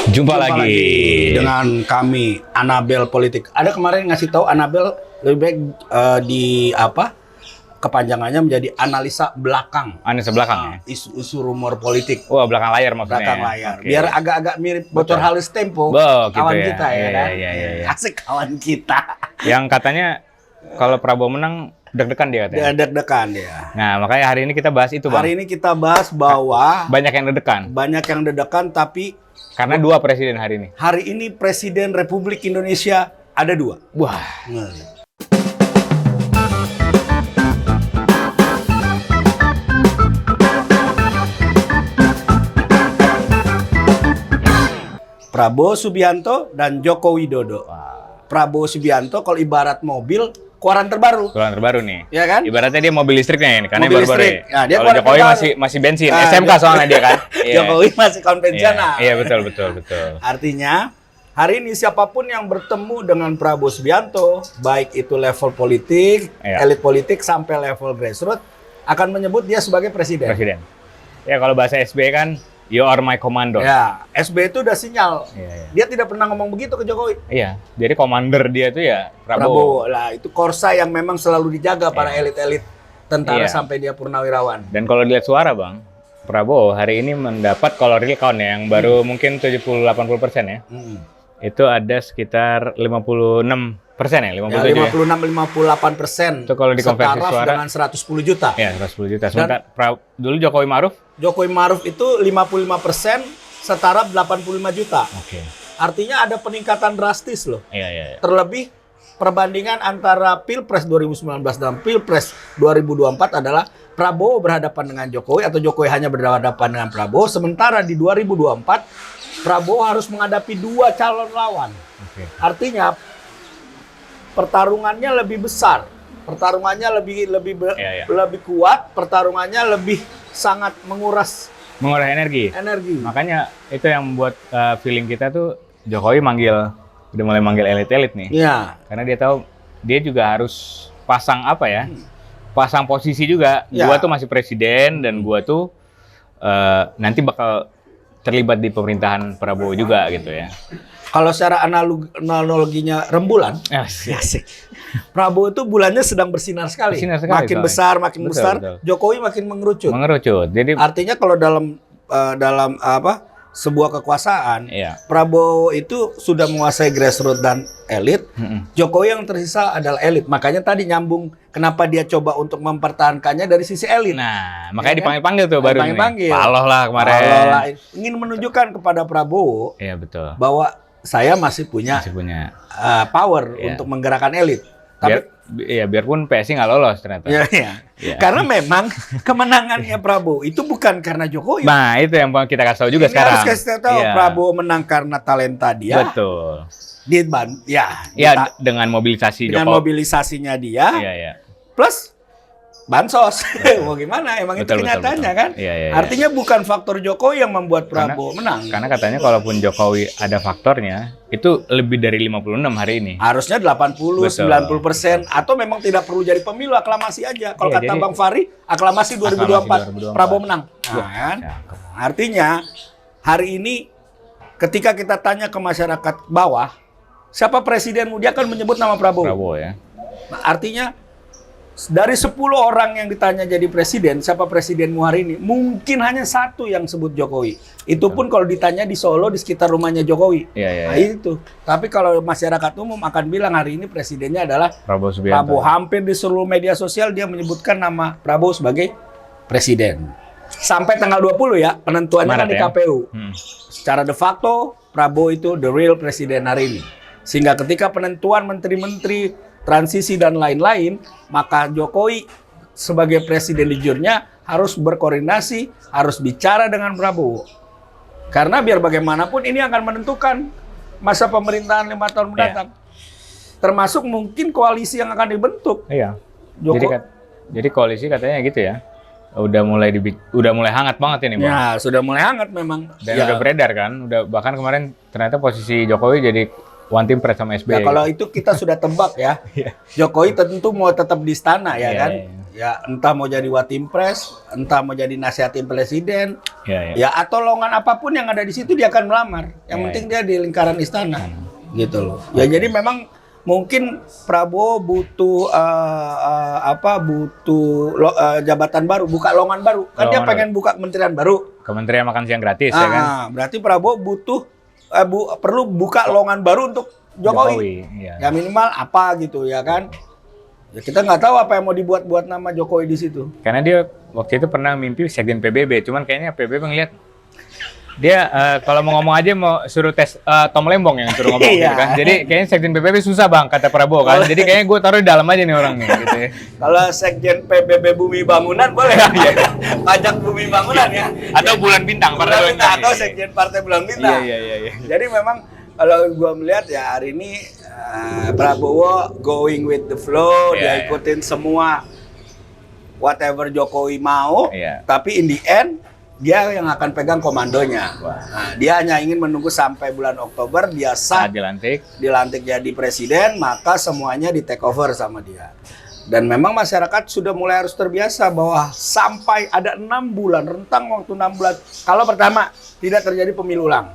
Jumpa lagi dengan kami Anabel Politik. Ada kemarin ngasih tahu Anabel lebih baik kepanjangannya menjadi analisa belakang. Analisa belakang ya? Isu-isu rumor politik. Wah, belakang layar maksudnya. Belakang layar. Okay. Biar agak-agak mirip Bocor Halus Tempo. Kawan gitu ya. kita ya kan. Iya. Asik kawan kita. Yang katanya kalau Prabowo menang deg-degan dia katanya. Deg-degan dia. Nah, makanya hari ini kita bahas itu, Bang. Hari ini kita bahas bahwa banyak yang deg-degan. Banyak yang deg-degan tapi karena dua presiden hari ini. Hari ini Presiden Republik Indonesia ada dua. Wah. Prabowo Subianto dan Joko Widodo. Prabowo Subianto kalau ibarat mobil keluaran terbaru. Keluaran terbaru nih. Ya kan? Ibaratnya dia mobil listriknya ini, karena mobil baru-baru. Nah, dia kalau Jokowi masih bensin, SMK soalnya dia kan. Jokowi masih konvensional. Iya, betul. Artinya hari ini siapapun yang bertemu dengan Prabowo Subianto, baik itu level politik, elit politik sampai level grassroots, akan menyebut dia sebagai presiden. Ya kalau bahasa SBY kan, you are my commander. Ya, SBY itu udah sinyal. Dia tidak pernah ngomong begitu ke Jokowi. Iya, jadi commander dia itu ya Prabowo. Lah, itu korsa yang memang selalu dijaga para elit-elit tentara sampai dia purnawirawan. Dan kalau dilihat suara, Bang, Prabowo hari ini mendapat kalau real count ya, yang baru mungkin 70-80% ya. Itu ada sekitar 56% ya, 56-58%. Itu kalau dikonversi suara dengan 110 juta. Ya, 110 juta. Sementara dulu Jokowi Ma'ruf itu 55%, setara 85 juta. Oke. Artinya ada peningkatan drastis loh. Iya. Terlebih perbandingan antara Pilpres 2019 dan Pilpres 2024 adalah Prabowo berhadapan dengan Jokowi atau Jokowi hanya berhadapan dengan Prabowo. Sementara di 2024 Prabowo harus menghadapi dua calon lawan. Artinya pertarungannya lebih besar, pertarungannya lebih kuat, pertarungannya lebih sangat menguras energi. Makanya itu yang membuat feeling kita tuh Jokowi udah mulai manggil elit-elit nih. Iya. Karena dia tahu dia juga harus pasang pasang posisi juga. Ya. Gua tuh masih presiden dan gua tuh nanti bakal terlibat di pemerintahan Prabowo juga gitu ya. Kalau secara analoginya rembulan, asik. Prabowo itu bulannya sedang bersinar sekali. Makin besar. Betul. Jokowi makin mengerucut. Jadi artinya kalau dalam sebuah kekuasaan, Prabowo itu sudah menguasai grassroots dan elit. Jokowi yang tersisa adalah elit. Makanya tadi nyambung kenapa dia coba untuk mempertahankannya dari sisi elit. Nah, makanya dipanggil-panggil tuh baru nih. Paloh lah kemarin. Ingin menunjukkan kepada Prabowo bahwa saya masih punya power untuk menggerakkan elit. Biarpun PSI nggak lolos ternyata. Karena memang kemenangannya Prabowo itu bukan karena Jokowi. Nah, itu yang kita kasih tahu juga sekarang. Harus kasih tahu Prabowo menang karena talenta dia. Betul. Dengan mobilisasi Jokowi. Mobilisasinya dia. Plus bansos. Mau gimana? Emang itu kenyataannya kan? Artinya bukan faktor Jokowi yang membuat Prabowo menang. Karena katanya kalaupun Jokowi ada faktornya, itu lebih dari 56 hari ini. Harusnya 80-90%. Atau memang tidak perlu jadi pemilu, aklamasi aja. Kalau kata Bang Fahri, aklamasi 2024. Prabowo menang. Artinya, hari ini ketika kita tanya ke masyarakat bawah, siapa presidenmu? Dia akan menyebut nama Prabowo. Artinya, dari 10 orang yang ditanya jadi presiden, siapa presidenmu hari ini? Mungkin hanya satu yang sebut Jokowi. Itu pun kalau ditanya di Solo, di sekitar rumahnya Jokowi. Nah, itu. Tapi kalau masyarakat umum akan bilang hari ini presidennya adalah Prabowo Subianto. Prabowo. Hampir di seluruh media sosial dia menyebutkan nama Prabowo sebagai presiden. Sampai tanggal 20 ya, penentuannya kan di KPU. Secara de facto, Prabowo itu the real presiden hari ini. Sehingga ketika penentuan menteri-menteri, transisi dan lain-lain, maka Jokowi sebagai presiden jujurnya harus berkoordinasi, harus bicara dengan Prabowo. Karena biar bagaimanapun ini akan menentukan masa pemerintahan 5 tahun mendatang. Termasuk mungkin koalisi yang akan dibentuk. Jadi koalisi katanya gitu ya. Udah mulai hangat banget ini, Bang. Ya, sudah mulai hangat memang. Dan udah beredar kan, bahkan kemarin ternyata posisi Jokowi jadi one team press sama SBY. Kalau itu kita sudah tebak ya. Jokowi tentu mau tetap di istana ya kan. Ya entah mau jadi Watimpres, entah mau jadi nasihatin presiden, Ya. ya atau lowongan apapun yang ada di situ dia akan melamar. Yang penting dia di lingkaran istana, gitu loh. Ya jadi memang mungkin Prabowo butuh jabatan baru, buka lowongan baru. Kan dia pengen buka kementerian baru. Kementerian makan siang gratis ya kan. Berarti Prabowo butuh perlu buka lowongan baru untuk Jokowi. Iya. Ya minimal apa gitu ya kan. Ya kita nggak tahu apa yang mau dibuat nama Jokowi di situ. Karena dia waktu itu pernah mimpi sekjen PBB, cuman kayaknya PBB ngeliat dia kalau mau ngomong aja mau suruh tes Tom Lembong yang suruh ngomong gitu kan. Jadi kayaknya sekjen PBB susah bang kata Prabowo kan. Jadi kayaknya gue taruh di dalam aja nih orang nih gitu ya. Kalau sekjen PBB Bumi Bangunan boleh pajak Bumi Bangunan ya. Atau Bulan Bintang, Bulan Bintang atau sekjen Partai Bulan Bintang. Iya. Jadi memang kalau gue melihat ya hari ini Prabowo going with the flow, dia ikutin semua whatever Jokowi mau, tapi in the end dia yang akan pegang komandonya. Nah, dia hanya ingin menunggu sampai bulan Oktober dia sah dilantik jadi presiden, maka semuanya di take over sama dia. Dan memang masyarakat sudah mulai harus terbiasa bahwa sampai ada 6 bulan, rentang waktu 6 bulan. Kalau pertama tidak terjadi pemilu ulang,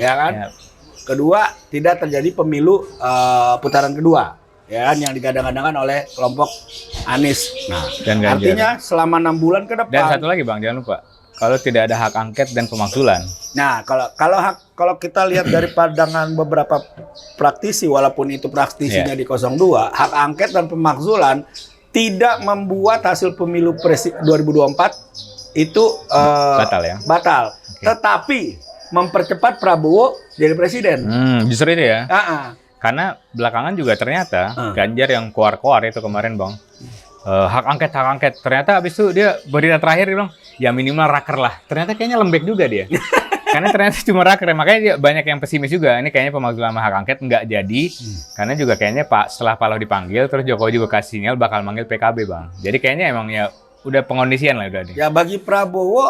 ya kan? Kedua, tidak terjadi pemilu putaran kedua, ya kan, yang digadang-gadangkan oleh kelompok Anies. Nah, dan artinya selama 6 bulan ke depan. Dan satu lagi bang, jangan lupa, kalau tidak ada hak angket dan pemakzulan. Nah, kalau kita lihat dari pandangan beberapa praktisi, walaupun itu praktisinya di 02, hak angket dan pemakzulan tidak membuat hasil pemilu 2024 itu batal ya. Batal. Tetapi mempercepat Prabowo jadi presiden. Justru itu ya. Karena belakangan juga ternyata Ganjar yang koar-koar itu kemarin bang, hak angket. Ternyata habis itu dia berita terakhir dia bilang, ya minimal raker lah. Ternyata kayaknya lembek juga dia. Karena ternyata cuma raker. Makanya dia banyak yang pesimis juga. Ini kayaknya pemakzulan sama hak angket nggak jadi. Karena juga kayaknya setelah Paloh dipanggil, terus Jokowi juga kasih sinyal bakal manggil PKB bang. Jadi kayaknya emang ya udah pengondisian lah udah. Ya bagi Prabowo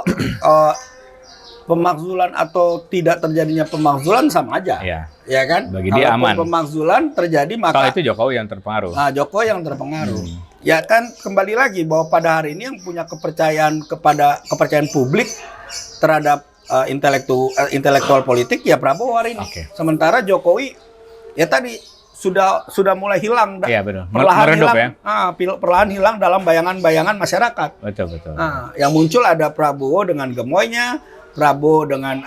pemakzulan atau tidak terjadinya pemakzulan sama aja, ya kan? Bagi dia aman. Kalau pemakzulan terjadi maka kalau itu Jokowi yang terpengaruh. Jokowi yang terpengaruh. Ya kan kembali lagi bahwa pada hari ini yang punya kepercayaan publik terhadap intelektual politik ya Prabowo hari ini. Sementara Jokowi ya tadi sudah mulai hilang. Iya betul. Perlahan hilang. Ya? Perlahan hilang dalam bayangan-bayangan masyarakat. Betul. Yang muncul ada Prabowo dengan gemoynya. Prabowo dengan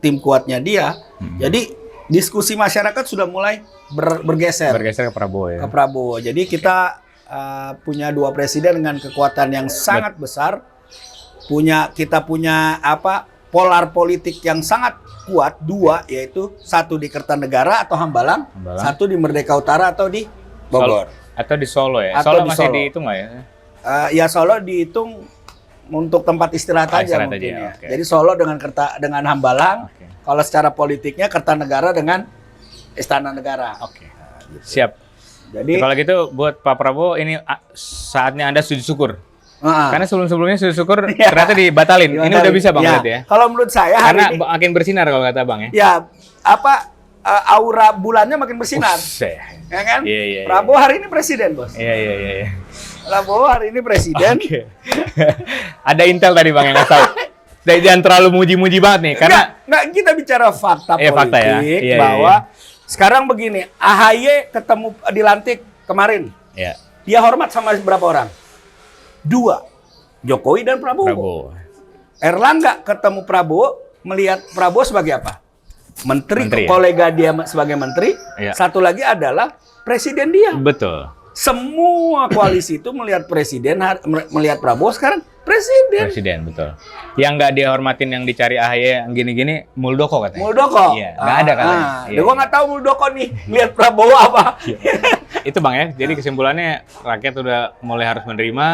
tim kuatnya dia. Jadi diskusi masyarakat sudah mulai bergeser ke Prabowo ya. Ke Prabowo. Jadi kita punya 2 presiden dengan kekuatan yang sangat besar. Kita punya polar politik yang sangat kuat, 2 yaitu 1 di Kertanegara atau Hambalang, 1 di Merdeka Utara atau di Bogor. Atau di Solo ya. Atau Solo masih Solo. dihitung nggak ya? Ya Solo dihitung untuk tempat istirahat aja mungkin ya. Jadi Solo dengan Hambalang. Kalau secara politiknya Kertanegara dengan Istana Negara. Siap. Jadi kalau gitu buat Pak Prabowo ini saatnya Anda sujud syukur. Karena sebelumnya sujud syukur ternyata dibatalin. Ini udah bisa bang berarti ya. Kalau menurut saya karena makin bersinar kalau kata bang ya. Ya aura bulannya makin bersinar. Ya kan? Prabowo hari ini presiden bos. Iya. Prabowo hari ini presiden. Ada intel tadi bang yang nggak tahu. Jangan terlalu muji-muji banget nih, karena nggak kita bicara fakta politik fakta ya. bahwa sekarang begini, AHY ketemu dilantik kemarin, dia hormat sama berapa orang? 2, Jokowi dan Prabowo. Erlangga ketemu Prabowo, melihat Prabowo sebagai apa? Menteri kolega dia sebagai menteri. Satu lagi adalah presiden dia. Betul. Semua koalisi itu melihat melihat Prabowo sekarang presiden, betul. Yang nggak dihormatin yang dicari AHY yang gini-gini, Muldoko katanya. Muldoko? Iya, nggak ada katanya. Gue nggak tahu Muldoko nih, lihat Prabowo apa. Itu bang ya, jadi kesimpulannya rakyat udah mulai harus menerima,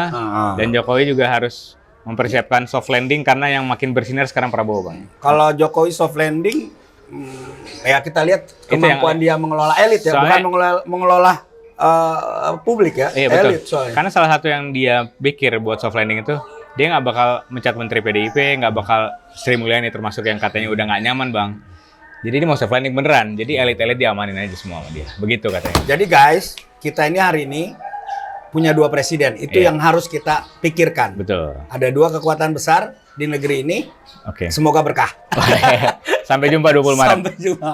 dan Jokowi juga harus mempersiapkan soft landing karena yang makin bersinar sekarang Prabowo bang. Kalau Jokowi soft landing, ya kita lihat kemampuan dia mengelola elit ya, bukan mengelola publik ya. Iya betul. Elit, karena salah satu yang dia pikir buat soft landing itu, dia nggak bakal mencat menteri PDIP, nggak bakal Sri Mulyani termasuk yang katanya udah nggak nyaman bang. Jadi ini mau soft landing beneran. Jadi elit-elit diamanin aja semua sama dia. Begitu katanya. Jadi guys, kita ini hari ini punya 2 presiden. Itu yang harus kita pikirkan. Betul. Ada 2 kekuatan besar di negeri ini. Oke. Semoga berkah. Sampai jumpa 20 Maret. Sampai jumpa.